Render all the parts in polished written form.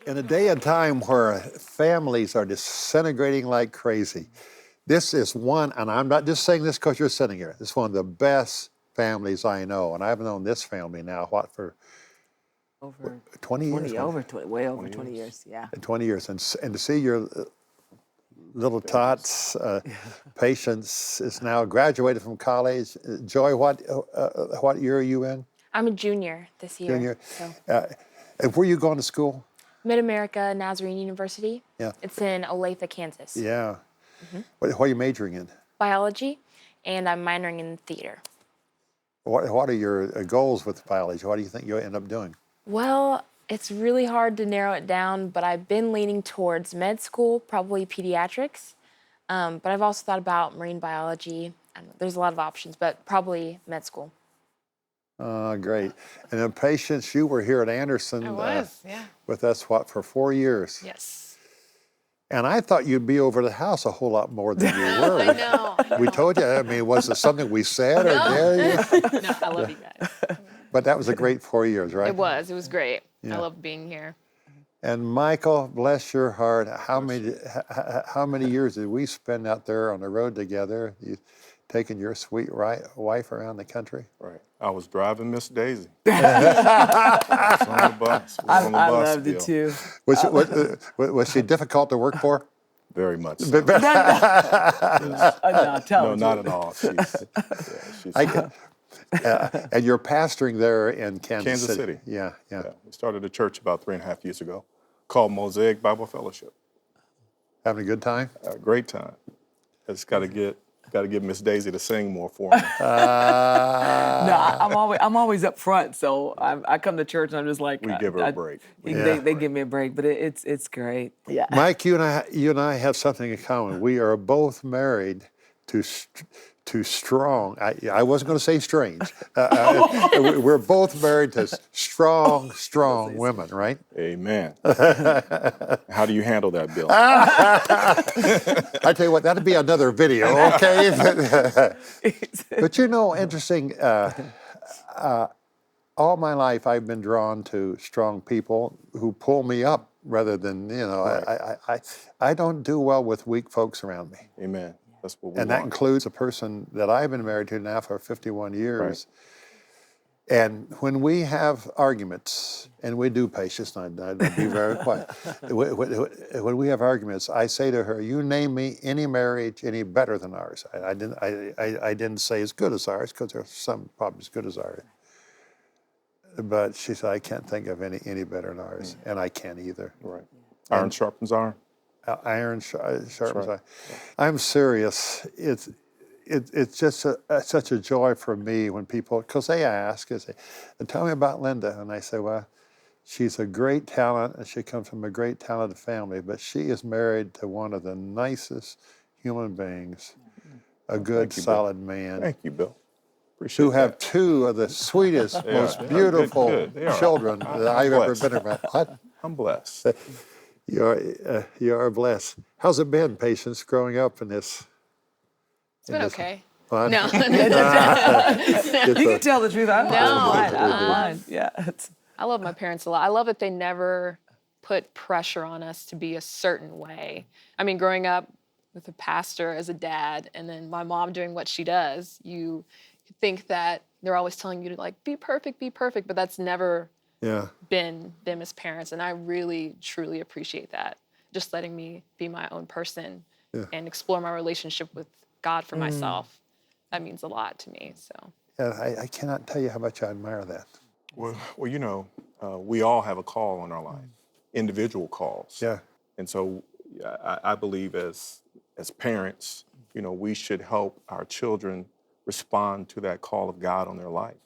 In a day and time where families are disintegrating like crazy, this is one, and I'm not just saying this because you're sitting here, it's one of the best families I know. And I've known this family now, for Over 20 years? 20, over 20, way over 20 20 years. years, yeah. 20 years. And to see your little tots, Patience is now graduated from college. Joy, what year are you in? I'm a junior this year. Junior. So And where are you going to school? Mid-America Nazarene University. Yeah. It's in Olathe, Kansas. Yeah. What are you majoring in? Biology, and I'm minoring in theater. What are your goals with biology? What do you think you'll end up doing? Well, it's really hard to narrow it down, but I've been leaning towards med school, probably pediatrics. But I've also thought about marine biology. I don't know, there's a lot of options, but probably med school. Great. And then Patience, you were here at Anderson I was, yeah. with us, for 4 years? Yes. And I thought you'd be over the house a whole lot more than you were. I know. We told you, I mean, was it something we said or did? No, I love you guys. But that was a great 4 years, right? It was great. Yeah. I love being here. And Michael, bless your heart, how many years did we spend out there on the road together? You taking your sweet wife around the country? Right. I was driving Miss Daisy. I was on the bus. We were on the I bus loved it still. too. Was she difficult to work for? Very much so. No, tell No, her. not at all. She's And you're pastoring there in Kansas City. Yeah. Yeah, we started a church about 3.5 years ago called Mosaic Bible Fellowship. Having a good time? A great time. Just got to get Miss Daisy to sing more for me. No, I'm always up front, so I come to church and I'm just like We give her a break. They give me a break, but it's great. Yeah. Mike, you and I have something in common. We are both married to strong. I wasn't going to say strange. We're both married to strong women, right? Amen. How do you handle that, Bill? I tell you what, that'd be another video, okay? But you know, interesting. All my life, I've been drawn to strong people who pull me up rather than Right. I don't do well with weak folks around me. Amen. That's what we And that want. includes a person that I've been married to now for 51 years. And when we have arguments, and we do, Patience, and I'd be very quiet. When we have arguments, I say to her, "You name me any marriage any better than ours." I didn't say as good as ours, because there's some probably as good as ours. But she said, "I can't think of any better than ours," and I can't either. Right. Iron sharpens iron. Iron sharpens right. iron. I'm serious. It's just such a joy for me when people, because they ask, "Tell me about Linda," and I say, "Well, she's a great talent, and she comes from a great talented family, but she is married to one of the nicest human beings, a good, Thank you, Bill. solid man, Thank you, Bill. Appreciate who have that. two of the sweetest, They most are beautiful good. They are. children that I've ever blessed. been around." What? I'm blessed. You are blessed. How's it been, Patience, growing up in this? It's been okay. Fun? No. You can tell the truth. I don't mind. I don't mind. Yeah. I love my parents a lot. I love that they never put pressure on us to be a certain way. I mean, growing up with a pastor as a dad and then my mom doing what she does, you think that they're always telling you to be perfect, but that's never Yeah. been them as parents. And I really, truly appreciate that. Just letting me be my own person and explore my relationship with God for myself. That means a lot to me, so. And I cannot tell you how much I admire that. Well, we all have a call in our life, individual calls. Yeah. And so I believe as parents, we should help our children respond to that call of God on their life,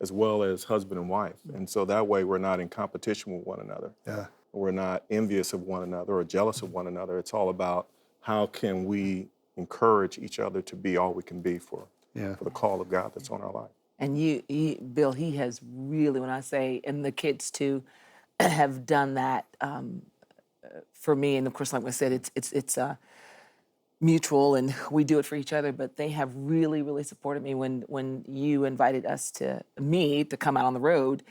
as well as husband and wife. And so that way we're not in competition with one another. Yeah. We're not envious of one another or jealous of one another. It's all about how can we encourage each other to be all we can be for the call of God that's on our life. And Bill, he has really, when I say, and the kids too, have done that for me. And of course, like I said, it's mutual, and we do it for each other. But they have really supported me when you invited me to come out on the road.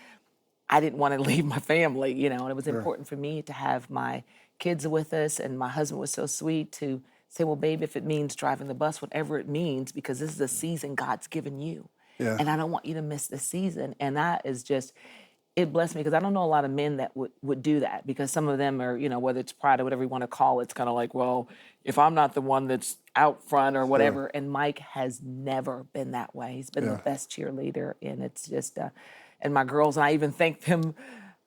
I didn't want to leave my family, you know, and it was important for me to have my kids with us. And my husband was so sweet to say, well, babe, if it means driving the bus, whatever it means, because this is a season God's given you. Yeah. And I don't want you to miss this season. And that is just, it blessed me because I don't know a lot of men that would do that, because some of them are, you know, whether it's pride or whatever you want to call it, it's kind of like, well, if I'm not the one that's out front or whatever. And Mike has never been that way. He's been the best cheerleader. And it's just, and my girls, and I even thank them.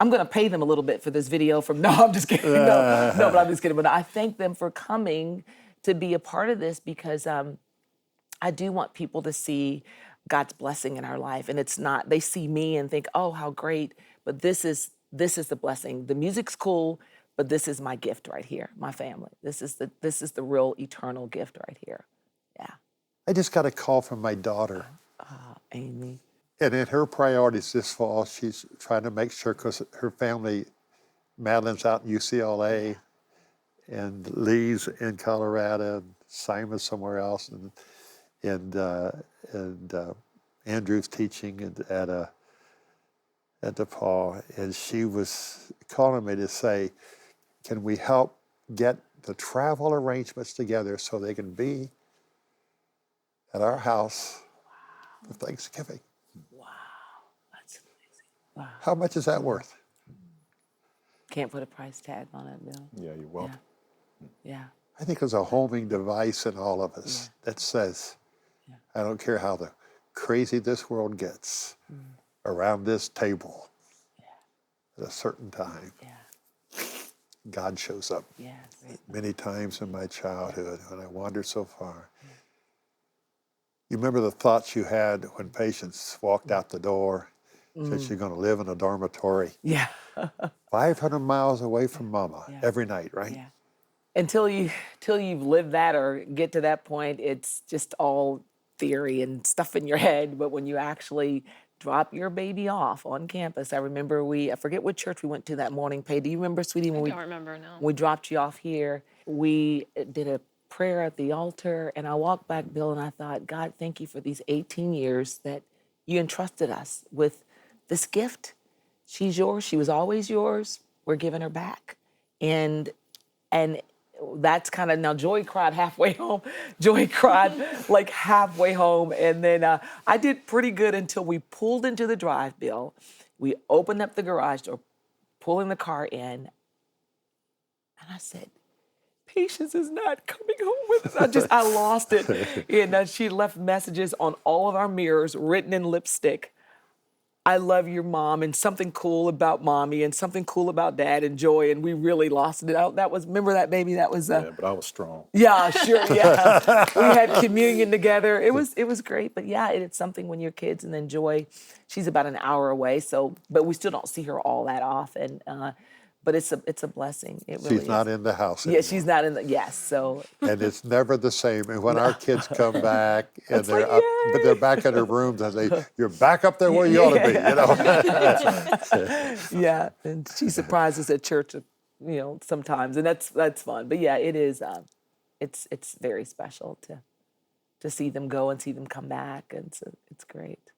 I'm going to pay them a little bit for this video no, I'm just kidding. No, but I'm just kidding. But I thank them for coming to be a part of this, because I do want people to see God's blessing in our life. And it's not, they see me and think, oh, how great. But this is the blessing. The music's cool, but this is my gift right here, my family. This is the real eternal gift right here. Yeah. I just got a call from my daughter. Amy. And in her priorities this fall, she's trying to make sure, because her family, Madeline's out in UCLA, and Lee's in Colorado, and Simon's somewhere else, and Andrew's teaching at DePaul, and she was calling me to say, can we help get the travel arrangements together so they can be at our house for Thanksgiving? That's amazing. Wow. How much is that worth? Can't put a price tag on it, Bill. Yeah, you're welcome. Yeah. I think there's a homing device in all of us that says, I don't care how crazy this world gets, around this table at a certain time, God shows up. Yes. Many times in my childhood when I wandered so far. You remember the thoughts you had when Patience walked out the door, said she's going to live in a dormitory Yeah. 500 miles away from Mama every night, right? Yeah. Until you've lived that or get to that point, it's just all theory and stuff in your head. But when you actually drop your baby off on campus, I remember I forget what church we went to that morning. Pay, do you remember, sweetie, when I don't remember, no. we dropped you off here? We did a prayer at the altar, and I walked back, Bill, and I thought, God, thank you for these 18 years that you entrusted us with this gift. She's yours. She was always yours. We're giving her back. And that's kind of, now Joy cried halfway home. Joy cried like halfway home. And then I did pretty good until we pulled into the drive, Bill. We opened up the garage door, pulling the car in. And I said, Patience is not coming home with us. I lost it. And she left messages on all of our mirrors written in lipstick. I love your mom, and something cool about mommy, and something cool about dad and Joy, and we really lost it out. Remember that, baby? That was Yeah, but I was strong. yeah, sure, yeah. We had communion together. It was great, but yeah, it's something when you're kids, and then Joy, she's about an hour away, but we still don't see her all that often. But it's a blessing. It really She's not in the house Yeah, anymore. she's not in the so And it's never the same. And when our kids come back and It's they're like, up, but they're back in their rooms, I say, "You're back up there where you ought to be," you know. yeah, and she surprises at church, sometimes, and that's fun. But yeah, it is. It's very special to see them go and see them come back, and so it's great.